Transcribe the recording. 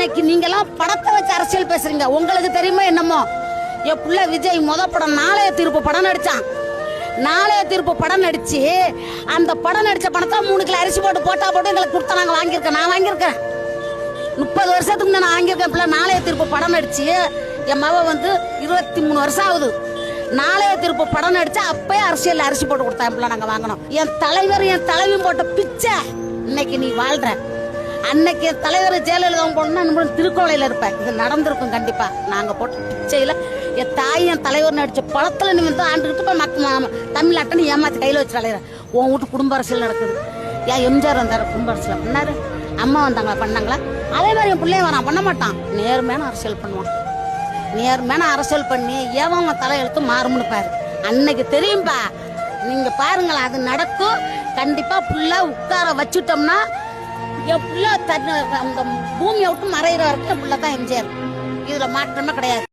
இன்னைக்கு நீங்கெல்லாம் படத்தை வச்சு அரசியல் பேசுறீங்க. உங்களுக்கு தெரியுமா என்னமோ என் புள்ள விஜய் படம் நாளைய தீர்ப்பு படம் நடிச்சான். நாளைய தீர்ப்பு படம் நடிச்சு அந்த படம் நடிச்ச பணத்தை 3 கிலோ அரிசி போட்டு எங்களுக்கு கொடுத்தா நாங்கள் வாங்கியிருக்கேன். நான் வாங்கியிருக்கேன் 30 வருஷத்துக்கு முன்னே நான் வாங்கியிருக்கேன். பிள்ளை நாளைய தீர்ப்பு படம் நடிச்சு என் மவ 23 வருஷம் ஆகுது. நாளைய தீர்ப்பு படம் நடிச்சா அப்பயே அரசியல் அரிசி போட்டு கொடுத்தா பிள்ளை நாங்கள் வாங்கினோம். என் தலைவி போட்ட பிச்சை இன்னைக்கு நீ வாழ்ற. அன்னைக்கு தலைவர் ஜெயலலிதா போனா திருக்கோளையில இருப்பேன். இது நடந்திருக்கும் கண்டிப்பா. நாங்க போட்ட பிச்சையில என் தாய் என் தலைவர் நடிச்ச பழத்துல நீ வந்து ஆண்டுகிட்டு போய் தமிழ்நாட்டை நீ ஏமாத்தி கையில வச்சு தலைவர் உன் வீட்டு குடும்ப அரசியல் நடக்குது. ஏன் எம்ஜிஆர் வந்தாரு குடும்ப அரசியல் பண்ணாரு, அம்மா வந்தாங்களா பண்ணாங்களா? அதே மாதிரி என் பிள்ளைய வரான் பண்ண மாட்டான். நேர்மையான அரசியல் பண்ணுவான். நேர்மையான அரசியல் பண்ணி ஏவன் தலையெழுத்து மாறும்னு பாரு. அன்னைக்கு தெரியும்பா. நீங்க பாருங்களா, அது நடக்கும் கண்டிப்பா. புள்ள உட்கார வச்சுட்டோம்னா என் புள்ள அந்த பூமியை விட்டு மறைகிற வரைக்கும் புள்ள தான் எம்ஜிஆர். இதுல மாற்றமே கிடையாது.